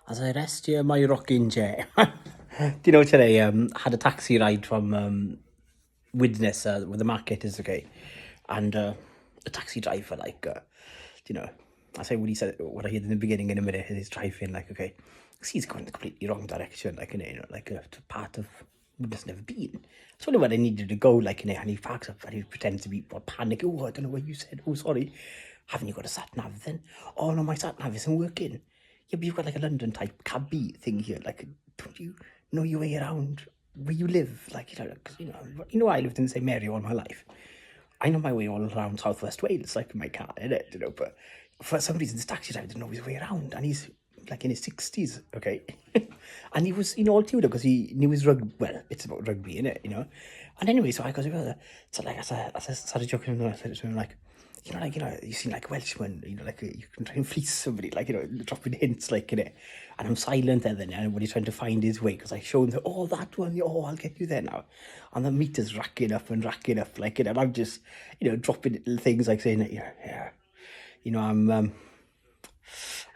As I rest here in my rocking chair. Do you know today? Had a taxi ride from Widnes, where the market is, okay, and the taxi driver, like, you know, I say what he said, what I heard in the beginning in a minute. He's driving, like, okay, 'cause he's going the completely wrong direction, like, like to part of Widnes never been. It's only where I needed to go, like, and he parks up and he pretends to be panic. Oh, I don't know what you said. Oh, sorry. Haven't you got a sat nav then? Oh no, my sat nav isn't working. Yeah, but you've got like a London type cabby thing here. Like, don't you know your way around where you live? Like, because I lived in St Mary all my life. I know my way all around Southwest Wales, like in my car, innit? But for some reason, this taxi driver didn't know his way around, and he's like in his 60s, okay? And he was, all tuned up because he knew his rugby. Well, it's about rugby, innit? And anyway, so I goes, so like, as I started joking, and I said to him, like, you seem like a Welshman, like you can try and fleece somebody, like, dropping hints, like, and I'm silent there then, and when he's trying to find his way, because I show him, that one, I'll get you there now. And the meter's racking up, like, and I'm just, dropping little things, like saying, yeah, I'm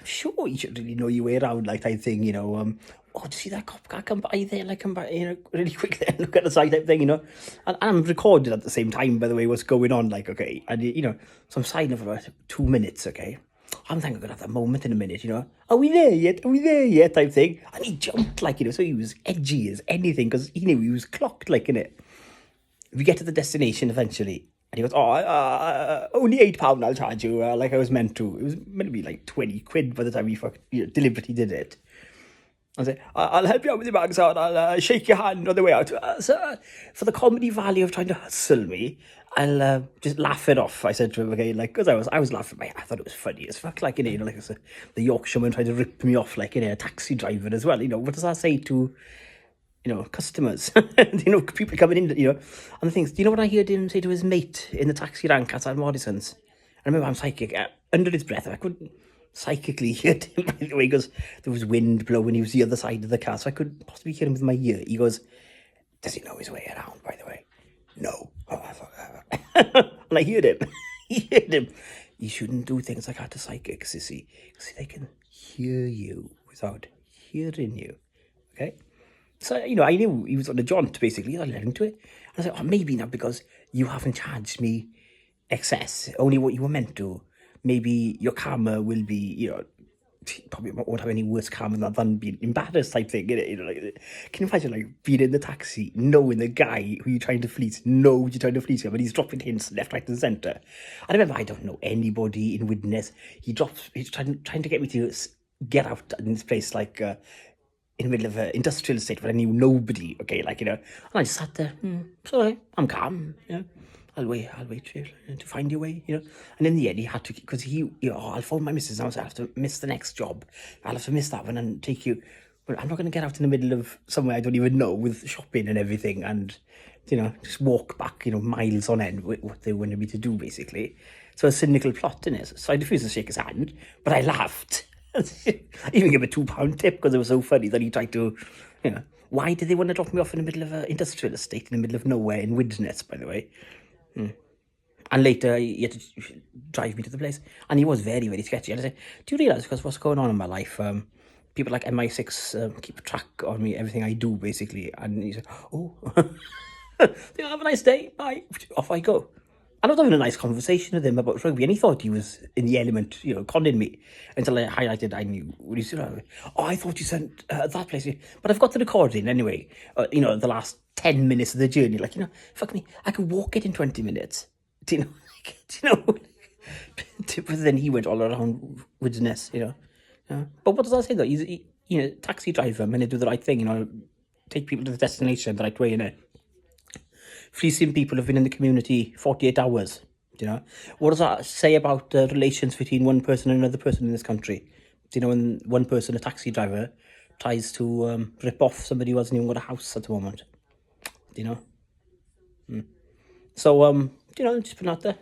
sure you should really know your way around, like, type thing, do you see that cop car come by there, like, come by, really quick there, look at the side type thing, and I'm recording at the same time, by the way, what's going on, like, okay, and, so I'm signing for about 2 minutes, okay, I'm thinking I'm gonna have that moment in a minute, are we there yet, type thing, and he jumped, like, so he was edgy as anything, because he knew he was clocked, like, innit. We get to the destination eventually, and he goes, only £8 I'll charge you, like I was meant to. It was meant to be like 20 quid by the time he deliberately did it. I say, I'll help you out with your bags out, I'll shake your hand on the way out. Sir, for the comedy value of trying to hustle me, I'll just laugh it off. I said to him, okay, like, because I was laughing, I thought it was funny as fuck, like, like the Yorkshireman trying to rip me off, like, a taxi driver as well, what does that say to customers, people coming in, and the things. Do you know what I heard him say to his mate in the taxi rank outside Morrison's? I remember I'm psychic. Under his breath, I couldn't psychically hear him, by the way, because there was wind blowing. He was the other side of the car, so I could possibly hear him with my ear. He goes, does he know his way around, by the way? No. And I heard him. He heard him. You shouldn't do things like that to psychics, you see. Because they can hear you without hearing you. Okay? So, I knew he was on a jaunt, basically. I led him to it. And I said, maybe not because you haven't charged me excess, only what you were meant to. Maybe your karma will be, probably won't have any worse karma than being embarrassed type thing. Like, can you imagine, like, being in the taxi, knowing the guy who you're trying to fleece knows you're trying to fleece him, and he's dropping hints left, right, and centre. I remember, I don't know anybody in Widnes. He's trying to get me to get out in this place, like, in the middle of an industrial estate where I knew nobody, okay, like, and I just sat there, sorry, I'm calm, I'll wait to find your way, and in the end he had to, because I'll phone my missus, I'll have to miss the next job, I'll have to miss that one and take you, but I'm not going to get out in the middle of somewhere I don't even know with shopping and everything, and, just walk back, miles on end, what they wanted me to do, basically. So a cynical plot in it, so I refused to shake his hand, but I laughed. I even gave him a £2 tip because it was so funny that he tried to, why did they want to drop me off in the middle of an industrial estate in the middle of nowhere in Widnes, by the way? And later he had to drive me to the place, and he was very, very sketchy. And I said, do you realise, because what's going on in my life, people like MI6 keep track on me, everything I do, basically. And he said, oh, have a nice day, bye, off I go. And I was having a nice conversation with him about rugby, and he thought he was in the element, conning me, until I highlighted I knew what he said. Oh, I thought you sent that place. But I've got the recording anyway, the last 10 minutes of the journey. Like, fuck me, I could walk it in 20 minutes. Do you know? But then he went all around Widnes, But what does that say, though? He's, taxi driver, meant to do the right thing, take people to the destination the right way, Fleecing people who've been in the community 48 hours, What does that say about the relations between one person and another person in this country? When one person, a taxi driver, tries to rip off somebody who hasn't even got a house at the moment, So, just putting out there,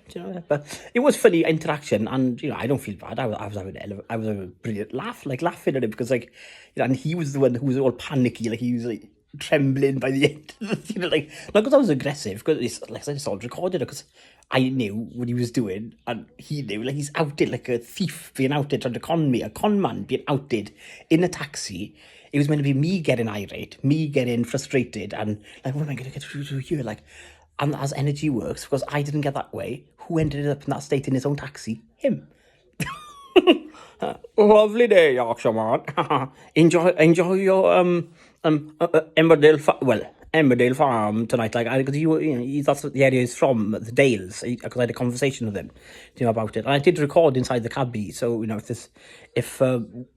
but it was funny interaction, and, I don't feel bad. I was having a brilliant laugh, like laughing at it, because, like, and he was the one who was all panicky, like he was like, trembling by the end. Like, not because I was aggressive, because it's all recorded, because I knew what he was doing, and he knew, like, he's outed like a thief being outed, trying to con me, a con man being outed in a taxi. It was meant to be me getting irate, me getting frustrated, and like, what am I going to get through to here? Like, and as energy works, because I didn't get that way, who ended up in that state in his own taxi? Him. Lovely day, Yorkshire man. enjoy your Emmerdale Farm tonight. Like, because that's what the area is from, the Dales. Because I had a conversation with him, about it, and I did record inside the cabbie. So if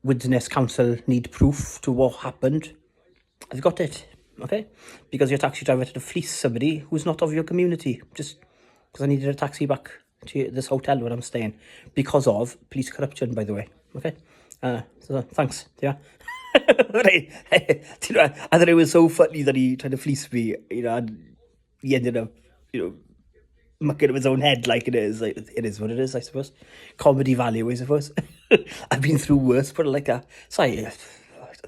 Widnes Council need proof to what happened, I've got it. Okay, because your taxi driver had to fleece somebody who's not of your community, just because I needed a taxi back to this hotel where I'm staying because of police corruption, by the way. Okay, so thanks. Yeah. Right. I thought it was so funny that he tried to fleece me. And he ended up, mucking up his own head, like it is. Like, it is what it is, I suppose. Comedy value, I suppose. I've been through worse, but like sorry,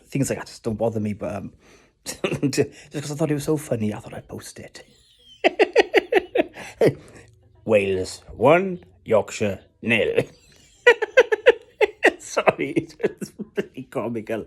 things like that just don't bother me. But just because I thought it was so funny, I thought I'd post it. Wales 1, Yorkshire 0. Sorry, it's really comical.